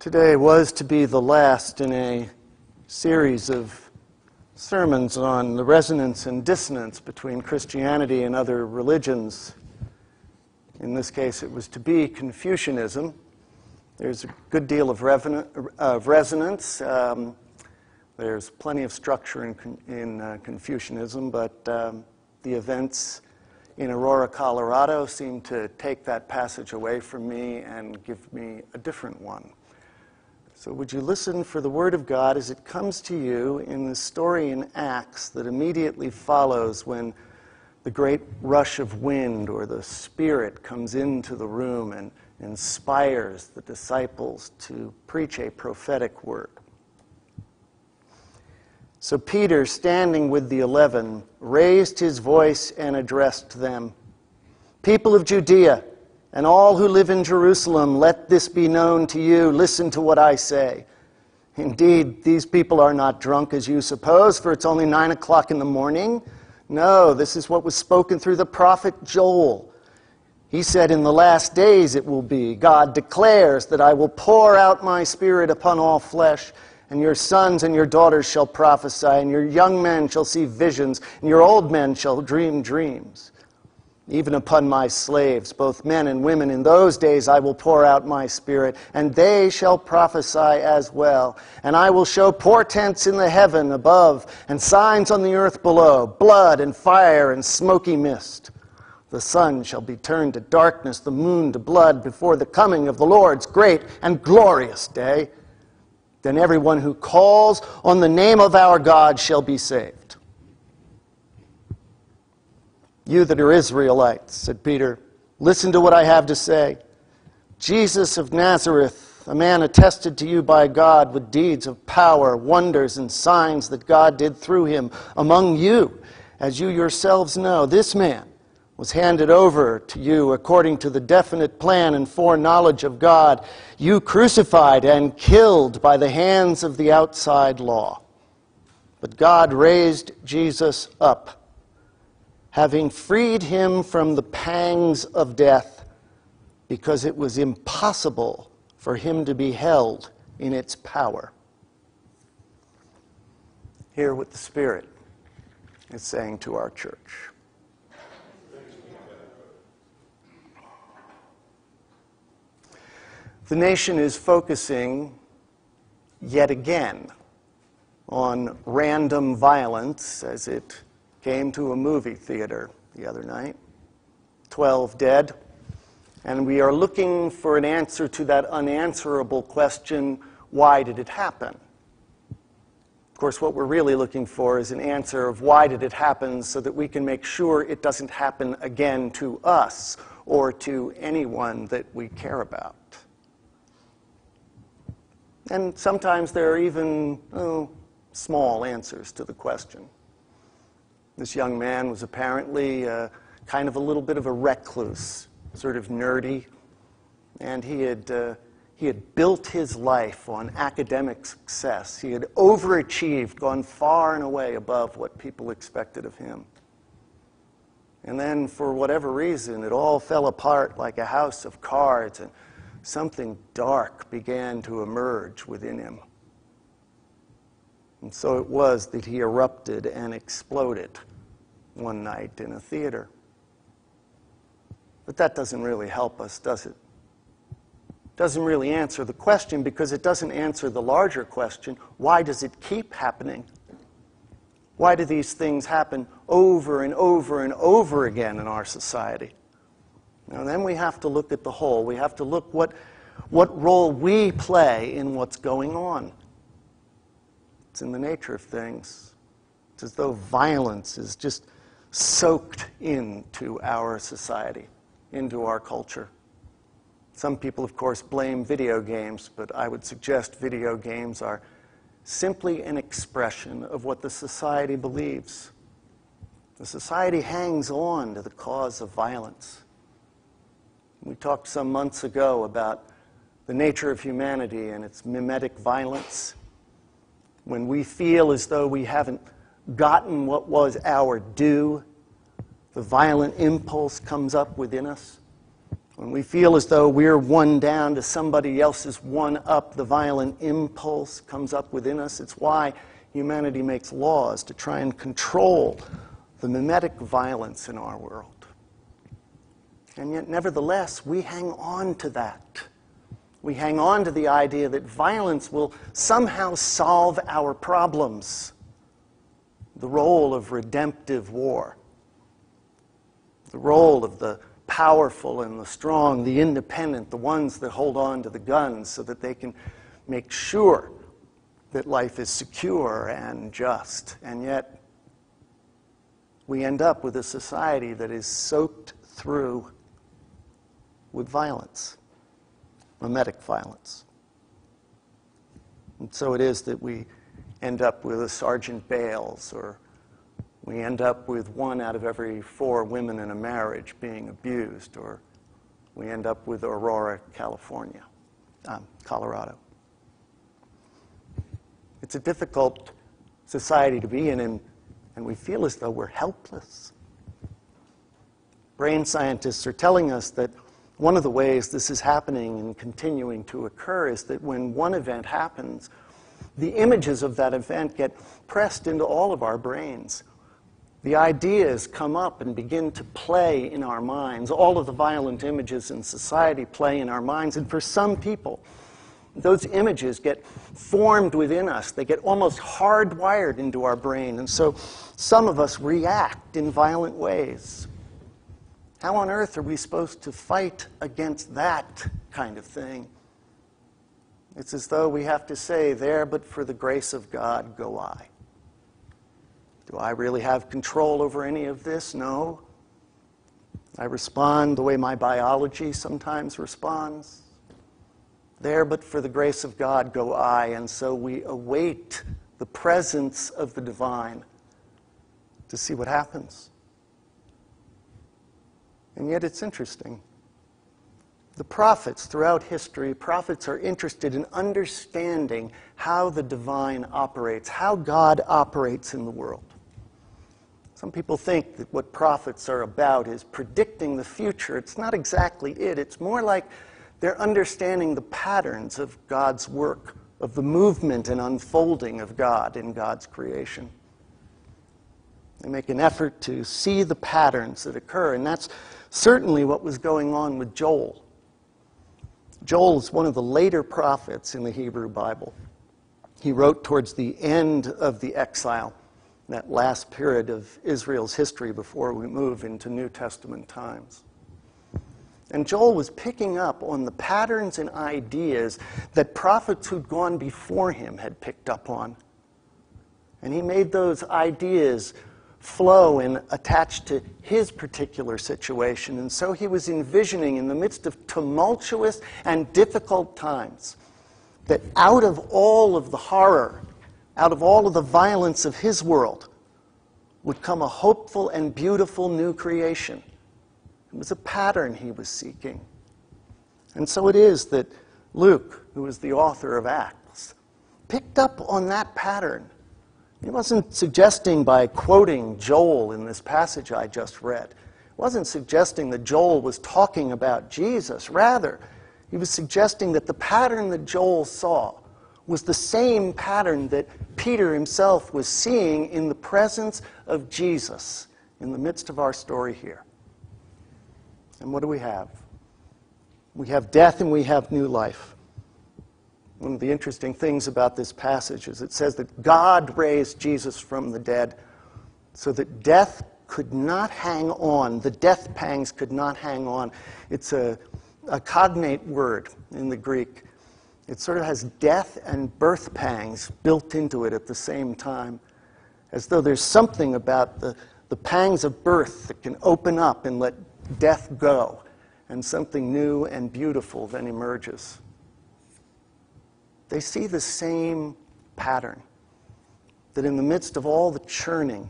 Today was to be the last in a series of sermons on the resonance and dissonance between Christianity and other religions. In this case, it was to be Confucianism. There's a good deal of resonance. There's plenty of structure in Confucianism, but the events in Aurora, Colorado seem to take that passage away from me and give me a different one. So would you listen for the Word of God as it comes to you in the story in Acts that immediately follows when the great rush of wind or the Spirit comes into the room and inspires the disciples to preach a prophetic word. So Peter, standing with the 11, raised his voice and addressed them. "People of Judea, and all who live in Jerusalem, let this be known to you. Listen to what I say. Indeed, these people are not drunk as you suppose, for it's only 9 o'clock in the morning. No, this is what was spoken through the prophet Joel. He said, in the last days it will be, God declares that I will pour out my Spirit upon all flesh, and your sons and your daughters shall prophesy, and your young men shall see visions, and your old men shall dream dreams. Even upon my slaves, both men and women, in those days I will pour out my Spirit, and they shall prophesy as well. And I will show portents in the heaven above, and signs on the earth below, blood and fire and smoky mist. The sun shall be turned to darkness, the moon to blood, before the coming of the Lord's great and glorious day. Then everyone who calls on the name of our God shall be saved." "You that are Israelites," said Peter, "listen to what I have to say. Jesus of Nazareth, a man attested to you by God with deeds of power, wonders, and signs that God did through him among you, as you yourselves know. This man was handed over to you according to the definite plan and foreknowledge of God. You crucified and killed by the hands of the outside law. But God raised Jesus up, having freed him from the pangs of death, because it was impossible for him to be held in its power." Hear what the Spirit is saying to our church. The nation is focusing yet again on random violence as it came to a movie theater the other night. 12 dead. And we are looking for an answer to that unanswerable question, why did it happen? Of course, what we're really looking for is an answer of why did it happen so that we can make sure it doesn't happen again to us or to anyone that we care about. And sometimes there are even small answers to the question. This young man was apparently kind of a little bit of a recluse, sort of nerdy, and he had built his life on academic success. He had overachieved, gone far and away above what people expected of him. And then, for whatever reason, it all fell apart like a house of cards, and something dark began to emerge within him. And so it was that he erupted and exploded one night in a theater. But that doesn't really help us, does it? Doesn't really answer the question, because it doesn't answer the larger question, why does it keep happening? Why do these things happen over and over and over again in our society? Now then we have to look at the whole. We have to look what role we play in what's going on. It's in the nature of things. It's as though violence is just soaked into our society, into our culture. Some people, of course, blame video games, but I would suggest video games are simply an expression of what the society believes. The society hangs on to the cause of violence. We talked some months ago about the nature of humanity and its mimetic violence. When we feel as though we haven't gotten what was our due, the violent impulse comes up within us. When we feel as though we're one down to somebody else's one up, the violent impulse comes up within us. It's why humanity makes laws to try and control the mimetic violence in our world. And yet, nevertheless, we hang on to that. We hang on to the idea that violence will somehow solve our problems. The role of redemptive war. The role of the powerful and the strong, the independent, the ones that hold on to the guns so that they can make sure that life is secure and just. And yet, we end up with a society that is soaked through with violence, mimetic violence. And so it is that we end up with a Sergeant Bales, or we end up with 1 out of every 4 women in a marriage being abused, or we end up with Aurora, Colorado. It's a difficult society to be in, and we feel as though we're helpless. Brain scientists are telling us that one of the ways this is happening and continuing to occur is that when one event happens, the images of that event get pressed into all of our brains. The ideas come up and begin to play in our minds. All of the violent images in society play in our minds. And for some people, those images get formed within us. They get almost hardwired into our brain. And so some of us react in violent ways. How on earth are we supposed to fight against that kind of thing? It's as though we have to say, there but for the grace of God go I. Do I really have control over any of this? No. I respond the way my biology sometimes responds. There but for the grace of God go I. And so we await the presence of the divine to see what happens. And yet it's interesting. The prophets throughout history, prophets are interested in understanding how the divine operates, how God operates in the world. Some people think that what prophets are about is predicting the future. It's not exactly it. It's more like they're understanding the patterns of God's work, of the movement and unfolding of God in God's creation. They make an effort to see the patterns that occur, and that's certainly what was going on with Joel. Joel is one of the later prophets in the Hebrew Bible. He wrote towards the end of the exile, that last period of Israel's history before we move into New Testament times. And Joel was picking up on the patterns and ideas that prophets who'd gone before him had picked up on. And he made those ideas flow and attach to his particular situation. And so he was envisioning, in the midst of tumultuous and difficult times, that out of all of the horror, out of all of the violence of his world, would come a hopeful and beautiful new creation. It was a pattern he was seeking. And so it is that Luke, who is the author of Acts, picked up on that pattern. He wasn't suggesting by quoting Joel in this passage I just read. He wasn't suggesting that Joel was talking about Jesus. Rather, he was suggesting that the pattern that Joel saw was the same pattern that Peter himself was seeing in the presence of Jesus in the midst of our story here. And what do we have? We have death and we have new life. One of the interesting things about this passage is it says that God raised Jesus from the dead so that death could not hang on. The death pangs could not hang on. It's a cognate word in the Greek. It sort of has death and birth pangs built into it at the same time, as though there's something about the pangs of birth that can open up and let death go, and something new and beautiful then emerges. They see the same pattern, that in the midst of all the churning,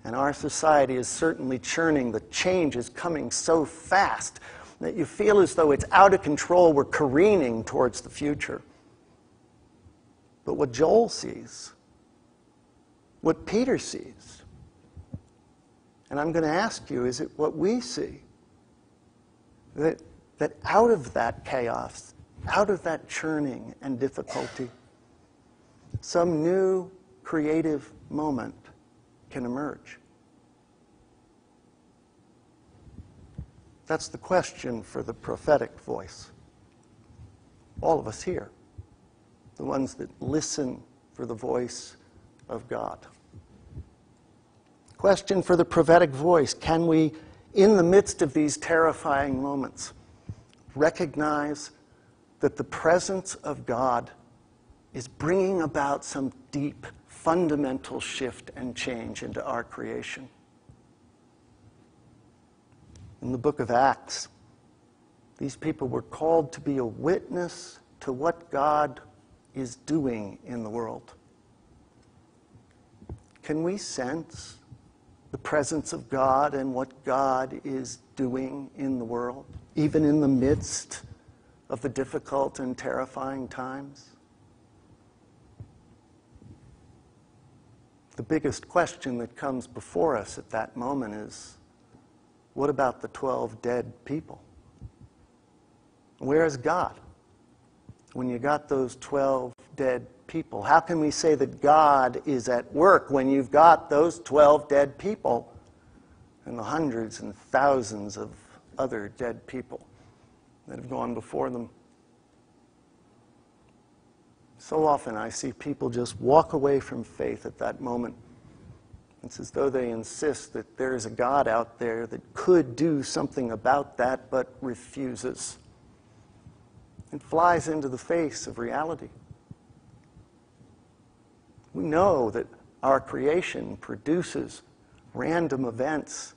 and our society is certainly churning, the change is coming so fast that you feel as though it's out of control, we're careening towards the future. But what Joel sees, what Peter sees, and I'm going to ask you, is it what we see? That that out of that chaos, out of that churning and difficulty, some new creative moment can emerge. That's the question for the prophetic voice. All of us here, the ones that listen for the voice of God. Question for the prophetic voice: can we, in the midst of these terrifying moments, recognize that the presence of God is bringing about some deep, fundamental shift and change into our creation? In the book of Acts, these people were called to be a witness to what God is doing in the world. Can we sense the presence of God and what God is doing in the world, even in the midst of the difficult and terrifying times? The biggest question that comes before us at that moment is, what about the 12 dead people? Where is God when you got those 12 dead people? How can we say that God is at work when you've got those 12 dead people and the hundreds and thousands of other dead people that have gone before them? So often I see people just walk away from faith at that moment. It's as though they insist that there is a God out there that could do something about that, but refuses. It flies into the face of reality. We know that our creation produces random events.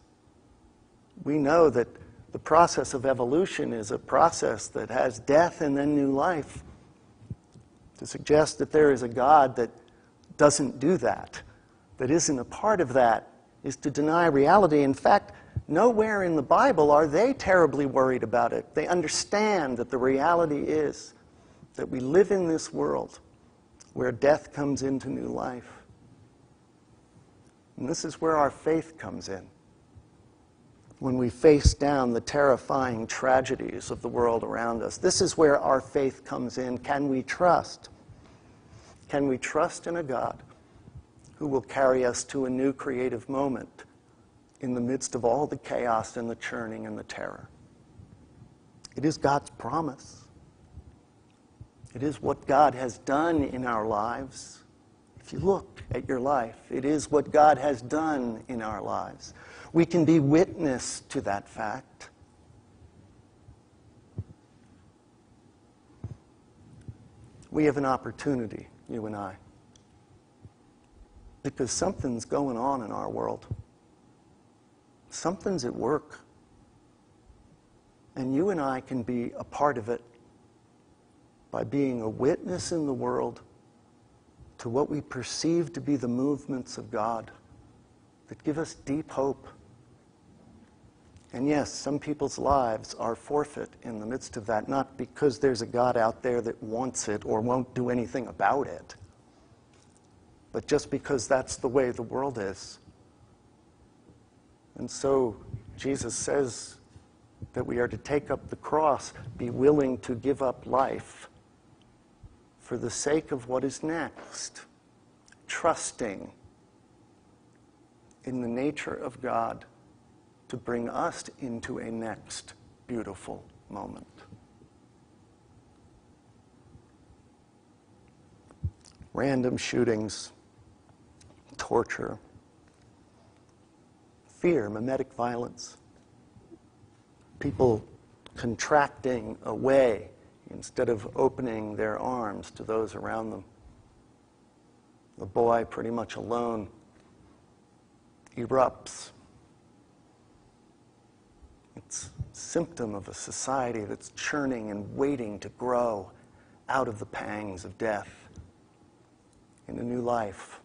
We know that the process of evolution is a process that has death and then new life. To suggest that there is a God that doesn't do that, that isn't a part of that, is to deny reality. In fact, nowhere in the Bible are they terribly worried about it. They understand that the reality is that we live in this world where death comes into new life. And this is where our faith comes in. When we face down the terrifying tragedies of the world around us, this is where our faith comes in. Can we trust? Can we trust in a God who will carry us to a new creative moment in the midst of all the chaos and the churning and the terror? It is God's promise. It is what God has done in our lives. If you look at your life, it is what God has done in our lives. We can be witness to that fact. We have an opportunity, you and I, because something's going on in our world. Something's at work. And you and I can be a part of it by being a witness in the world to what we perceive to be the movements of God that give us deep hope. And yes, some people's lives are forfeit in the midst of that, not because there's a God out there that wants it or won't do anything about it, but just because that's the way the world is. And so Jesus says that we are to take up the cross, be willing to give up life for the sake of what is next, trusting in the nature of God to bring us into a next beautiful moment. Random shootings, torture, fear, mimetic violence, people contracting away instead of opening their arms to those around them. The boy, pretty much alone, erupts. It's a symptom of a society that's churning and waiting to grow out of the pangs of death in a new life.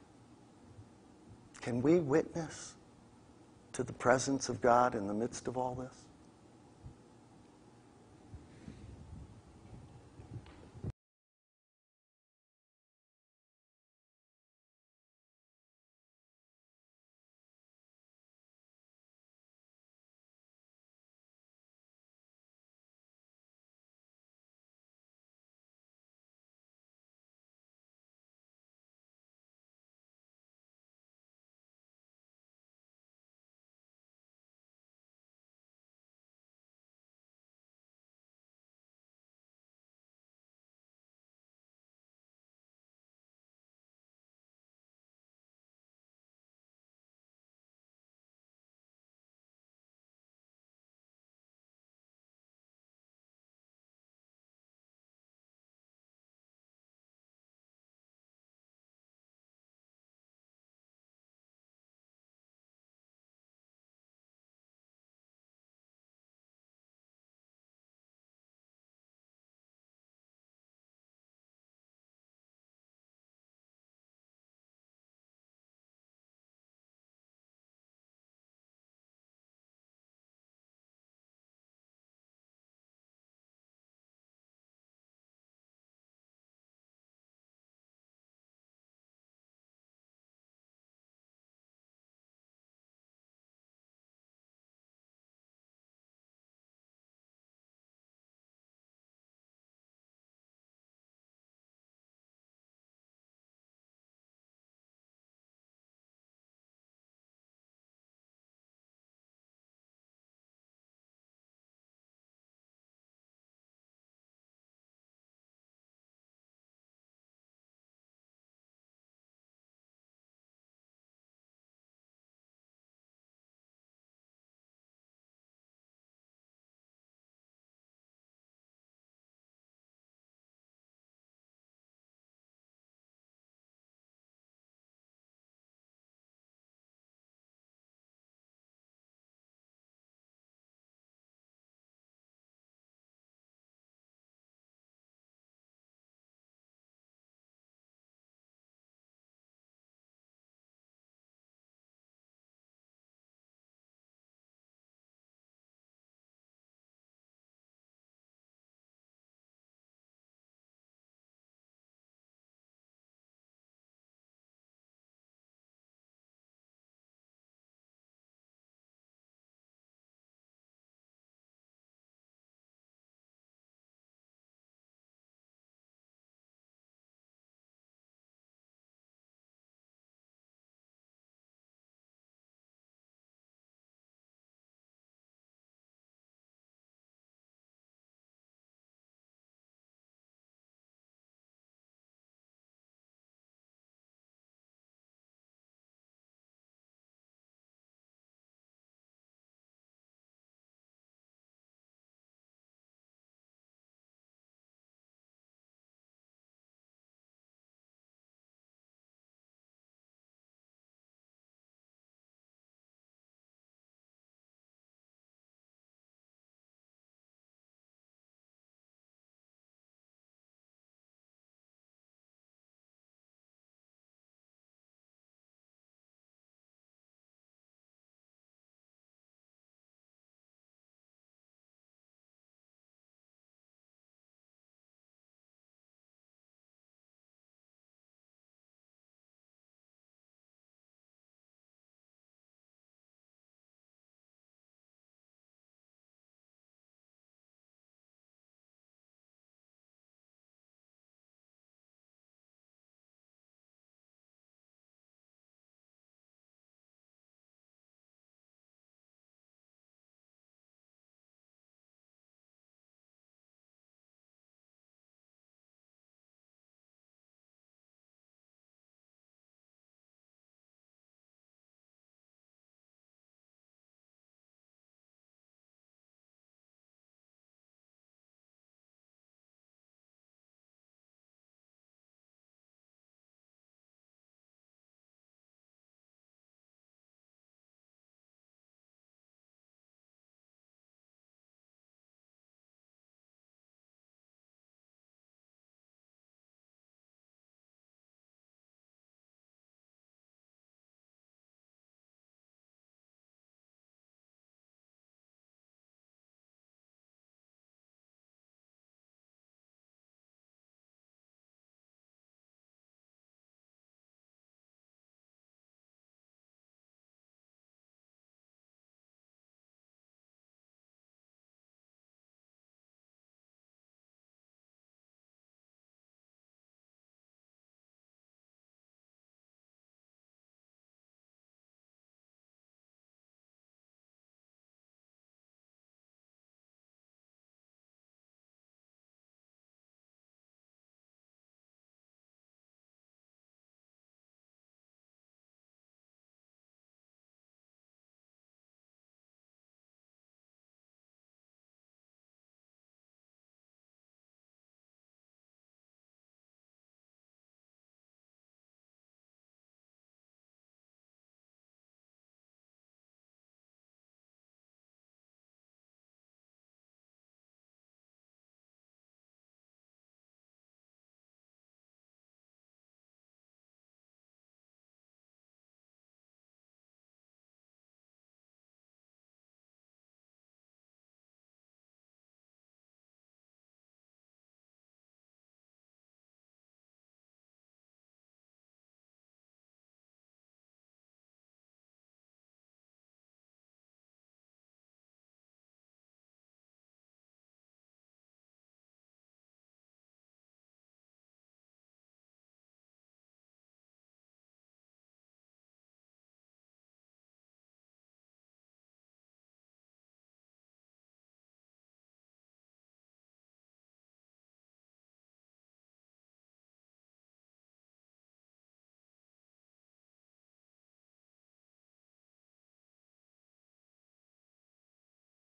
Can we witness to the presence of God in the midst of all this?